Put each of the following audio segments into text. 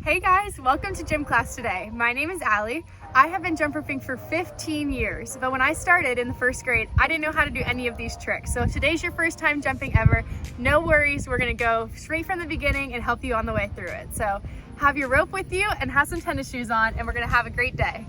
Hey guys, welcome to gym class today. My name is Allie. I have been jump roping for 15 years, but when I started in the first grade, I didn't know how to do any of these tricks. So if today's your first time jumping ever, no worries, we're gonna go straight from the beginning and help you on the way through it. So have your rope with you and have some tennis shoes on, and we're gonna have a great day.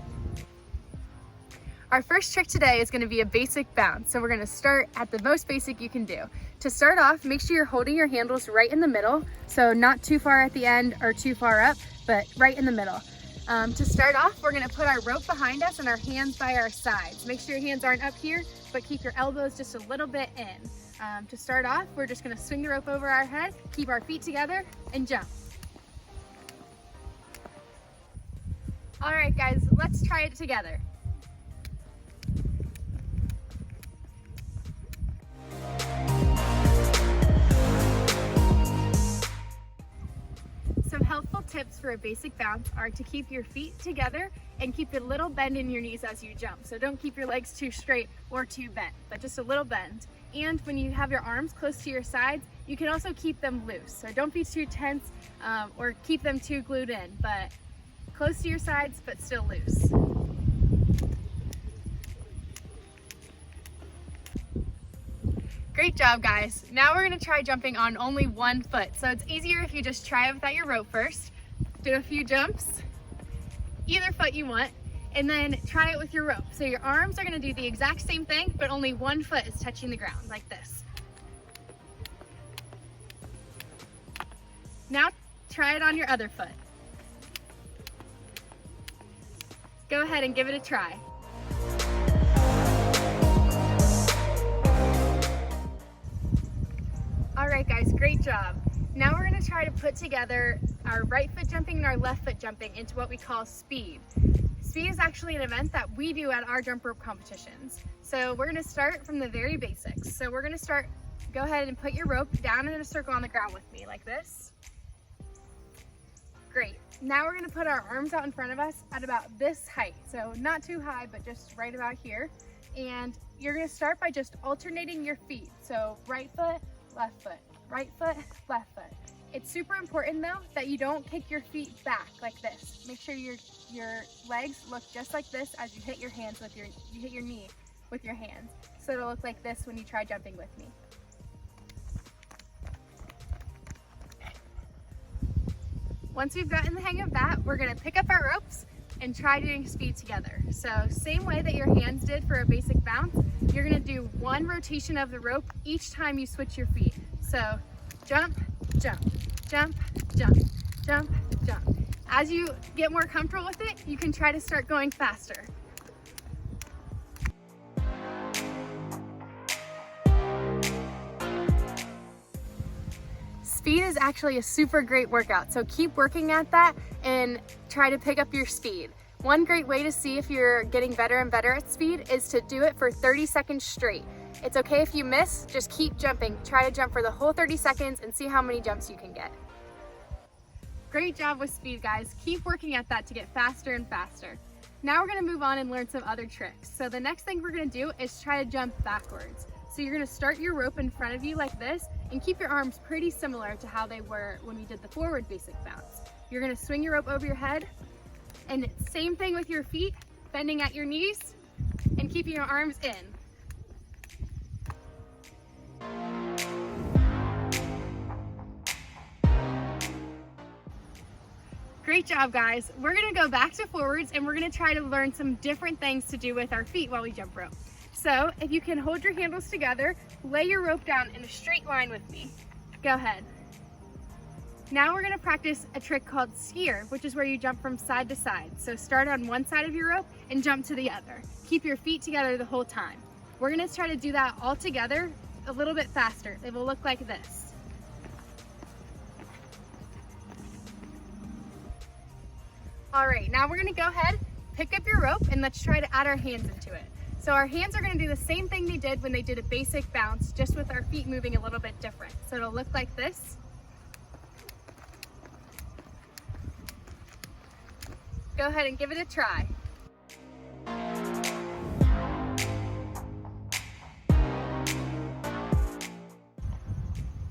Our first trick today is gonna be a basic bounce. So we're gonna start at the most basic you can do. To start off, make sure you're holding your handles right in the middle. So not too far at the end or too far up, but right in the middle. To start off, we're gonna put our rope behind us and our hands by our sides. Make sure your hands aren't up here, but keep your elbows just a little bit in. To start off, we're just gonna swing the rope over our head, keep our feet together, and jump. All right, guys, let's try it together. Some helpful tips for a basic bounce are to keep your feet together and keep a little bend in your knees as you jump. So don't keep your legs too straight or too bent, but just a little bend. And when you have your arms close to your sides, you can also keep them loose. So don't be too tense or keep them too glued in, but close to your sides, but still loose. Great job, guys. Now we're gonna try jumping on only one foot. So it's easier if you just try it without your rope first. Do a few jumps, either foot you want, and then try it with your rope. So your arms are gonna do the exact same thing, but only one foot is touching the ground, like this. Now try it on your other foot. Go ahead and give it a try. All right, guys, great job. Now we're gonna try to put together our right foot jumping and our left foot jumping into what we call speed. Speed is actually an event that we do at our jump rope competitions. So we're gonna start from the very basics. So we're gonna start, go ahead and put your rope down in a circle on the ground with me, like this. Great. Now we're gonna put our arms out in front of us at about this height. So not too high, but just right about here. And you're gonna start by just alternating your feet. So right foot, left foot, right foot, left foot. It's super important though that you don't kick your feet back like this. Make sure your legs look just like this as you hit your hands with you hit your knee with your hands. So it'll look like this when you try jumping with me. Once we've gotten the hang of that, we're gonna pick up our ropes and try doing speed together. So same way that your hands did for a basic bounce, you're gonna do one rotation of the rope each time you switch your feet. So jump, jump, jump, jump, jump, jump. As you get more comfortable with it, you can try to start going faster. Speed is actually a super great workout, so keep working at that and try to pick up your speed. One great way to see if you're getting better and better at speed is to do it for 30 seconds straight. It's okay if you miss, just keep jumping. Try to jump for the whole 30 seconds and see how many jumps you can get. Great job with speed, guys. Keep working at that to get faster and faster. Now we're gonna move on and learn some other tricks. So the next thing we're gonna do is try to jump backwards. So you're gonna start your rope in front of you like this and keep your arms pretty similar to how they were when we did the forward basic bounce. You're gonna swing your rope over your head, and same thing with your feet, bending at your knees and keeping your arms in. Great job, guys. We're gonna go back to forwards and we're gonna try to learn some different things to do with our feet while we jump rope. So if you can hold your handles together, lay your rope down in a straight line with me. Go ahead. Now we're gonna practice a trick called skier, which is where you jump from side to side. So start on one side of your rope and jump to the other. Keep your feet together the whole time. We're gonna try to do that all together a little bit faster. It will look like this. All right, now we're gonna go ahead, pick up your rope, and let's try to add our hands into it. So our hands are gonna do the same thing they did when they did a basic bounce, just with our feet moving a little bit different. So it'll look like this. Go ahead and give it a try.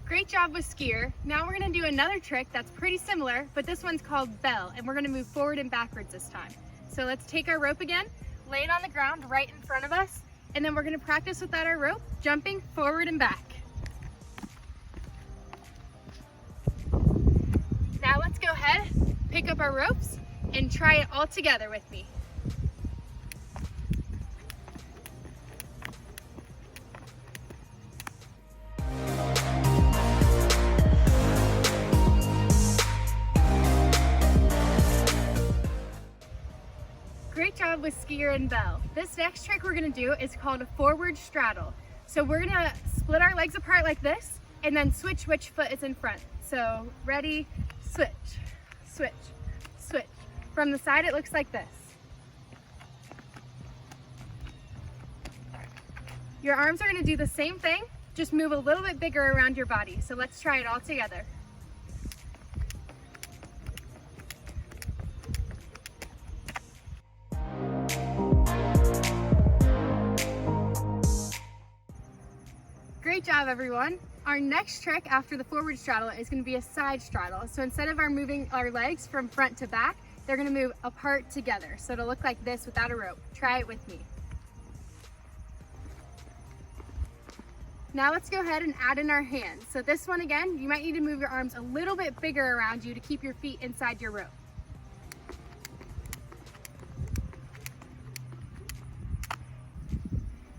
Great job. job with skier. Now we're gonna do another trick that's pretty similar, but this one's called bell, and we're gonna move forward and backwards this time. So let's take our rope again, lay it on the ground right in front of us, and then we're gonna practice without our rope, jumping forward and back. Now let's go ahead, pick up our ropes, and try it all together with me. Great job with skier and bell. This next trick we're gonna do is called a forward straddle. So we're gonna split our legs apart like this and then switch which foot is in front. So ready, switch, switch, switch. From the side it looks like this. Your arms are gonna do the same thing, just move a little bit bigger around your body. So let's try it all together. Great job, everyone. Our next trick after the forward straddle is going to be a side straddle. So instead of moving our legs from front to back, they're going to move apart together. So it'll look like this without a rope. Try it with me. Now let's go ahead and add in our hands. So this one again, you might need to move your arms a little bit bigger around you to keep your feet inside your rope.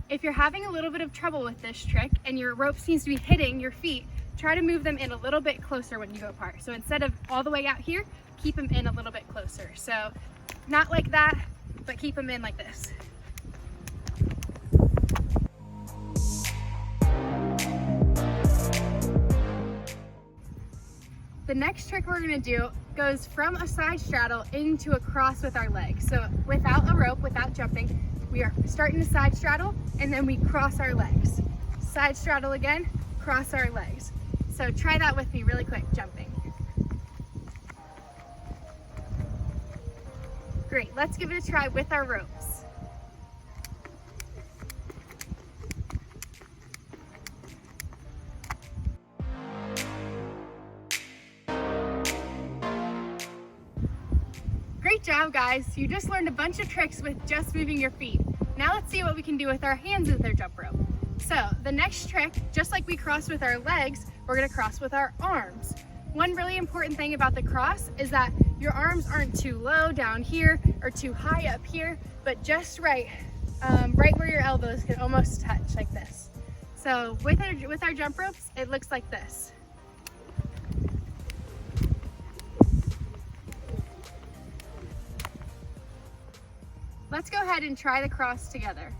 If you're having a little bit of trouble with this trick and your rope seems to be hitting your feet, try to move them in a little bit closer when you go apart. So instead of all the way out here, keep them in a little bit closer. So not like that, but keep them in like this. The next trick we're gonna do goes from a side straddle into a cross with our legs. So without a rope, without jumping, we are starting to side straddle and then we cross our legs. Side straddle again, cross our legs. So try that with me really quick, jumping. Great, let's give it a try with our ropes. Great job, guys. You just learned a bunch of tricks with just moving your feet. Now let's see what we can do with our hands with our jump rope. So the next trick, just like we cross with our legs, we're gonna cross with our arms. One really important thing about the cross is that your arms aren't too low down here or too high up here, but just right, right where your elbows can almost touch like this. So with our jump ropes, it looks like this. Let's go ahead and try the cross together.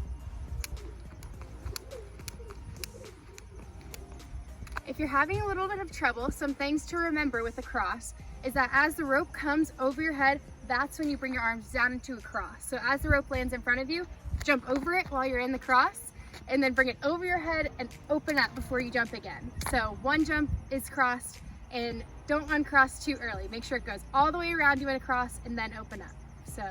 If you're having a little bit of trouble, some things to remember with the cross is that as the rope comes over your head, that's when you bring your arms down into a cross. So as the rope lands in front of you, jump over it while you're in the cross, and then bring it over your head and open up before you jump again. So one jump is crossed, and don't uncross too early. Make sure it goes all the way around you in a cross and then open up. So.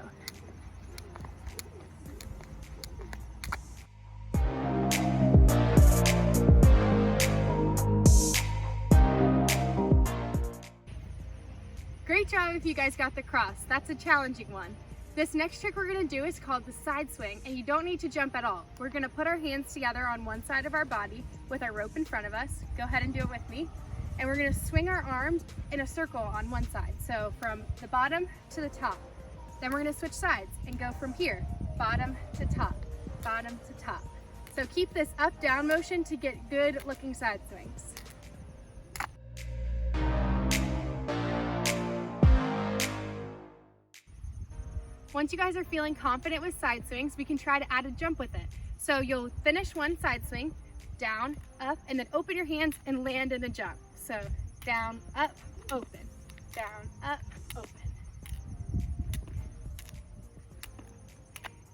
Great job if you guys got the cross. That's a challenging one. This next trick we're gonna do is called the side swing, and you don't need to jump at all. We're gonna put our hands together on one side of our body with our rope in front of us. Go ahead and do it with me. And we're gonna swing our arms in a circle on one side. So from the bottom to the top. Then we're gonna switch sides and go from here, bottom to top, bottom to top. So keep this up-down motion to get good looking side swings. Once you guys are feeling confident with side swings, we can try to add a jump with it. So you'll finish one side swing, down, up, and then open your hands and land in a jump. So down, up, open, down, up, open.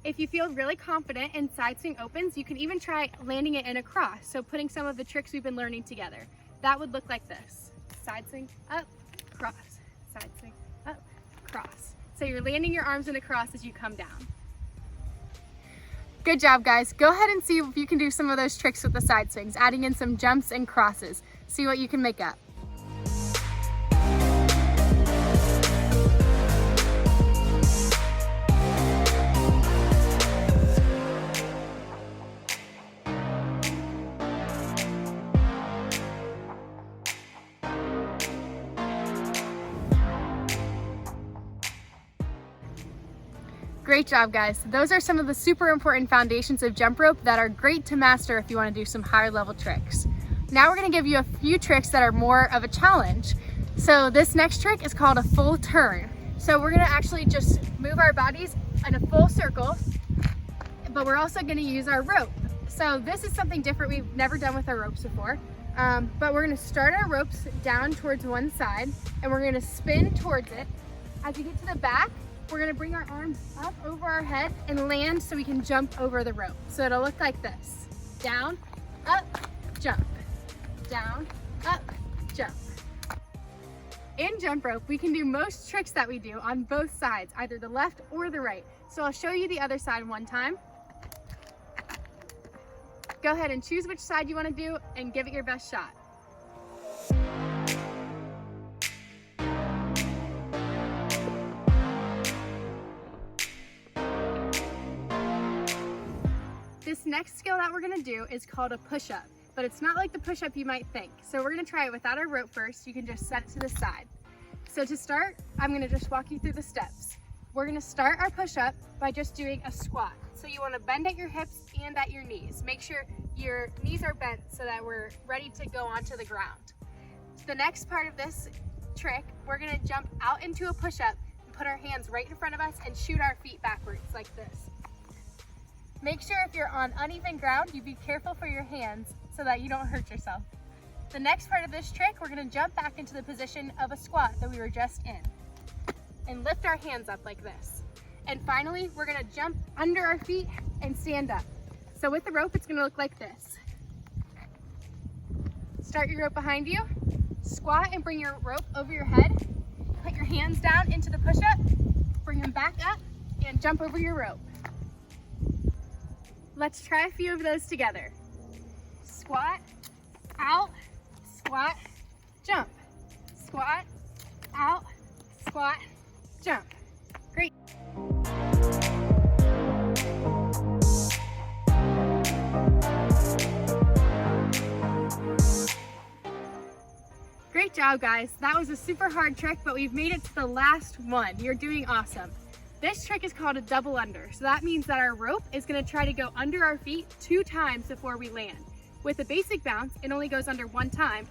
If you feel really confident in side swing opens, you can even try landing it in a cross. So putting some of the tricks we've been learning together. That would look like this. Side swing, up, cross, side swing, up, cross. So you're landing your arms in a cross as you come down. Good job, guys. Go ahead and see if you can do some of those tricks with the side swings, adding in some jumps and crosses. See what you can make up. Great job, guys. Those are some of the super important foundations of jump rope that are great to master if you want to do some higher level tricks. Now we're going to give you a few tricks that are more of a challenge. So this next trick is called a full turn. So we're going to actually just move our bodies in a full circle, but we're also going to use our rope. So this is something different we've never done with our ropes before. But we're going to start our ropes down towards one side and we're going to spin towards it. As you get to the back, we're gonna bring our arms up over our head and land so we can jump over the rope. So it'll look like this. Down, up, jump. Down, up, jump. In jump rope, we can do most tricks that we do on both sides, either the left or the right. So I'll show you the other side one time. Go ahead and choose which side you wanna do and give it your best shot. This next skill that we're gonna do is called a push-up, but it's not like the push-up you might think. So we're gonna try it without our rope first. You can just set it to the side. So to start, I'm gonna just walk you through the steps. We're gonna start our push-up by just doing a squat. So you wanna bend at your hips and at your knees. Make sure your knees are bent so that we're ready to go onto the ground. The next part of this trick, we're gonna jump out into a push-up and put our hands right in front of us and shoot our feet backwards like this. Make sure if you're on uneven ground, you be careful for your hands so that you don't hurt yourself. The next part of this trick, we're gonna jump back into the position of a squat that we were just in and lift our hands up like this. And finally, we're gonna jump under our feet and stand up. So with the rope, it's gonna look like this. Start your rope behind you, squat and bring your rope over your head, put your hands down into the push-up, bring them back up and jump over your rope. Let's try a few of those together. Squat, out, squat, jump. Squat, out, squat, jump. Great. Great job, guys. That was a super hard trick, but we've made it to the last one. You're doing awesome. This trick is called a double under. So that means that our rope is gonna try to go under our feet 2 times before we land. With a basic bounce, it only goes under 1 time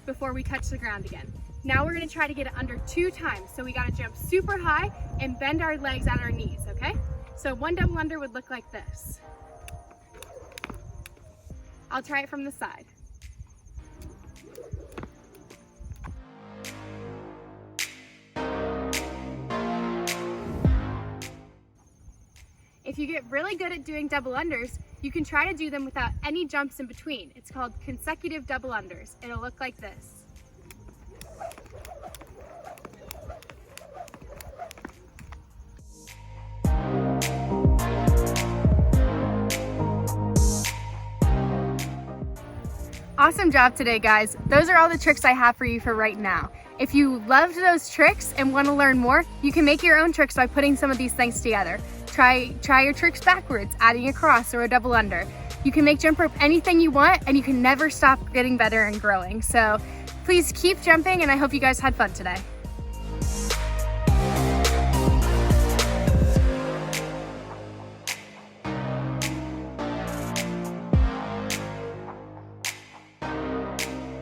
before we touch the ground again. Now we're gonna try to get it under 2 times. So we gotta jump super high and bend our legs at our knees, okay? So one double under would look like this. I'll try it from the side. If you get really good at doing double unders, you can try to do them without any jumps in between. It's called consecutive double unders. It'll look like this. Awesome job today, guys. Those are all the tricks I have for you for right now. If you loved those tricks and want to learn more, you can make your own tricks by putting some of these things together. Try your tricks backwards, adding a cross or a double under. You can make jump rope anything you want, and you can never stop getting better and growing. So please keep jumping, and I hope you guys had fun today.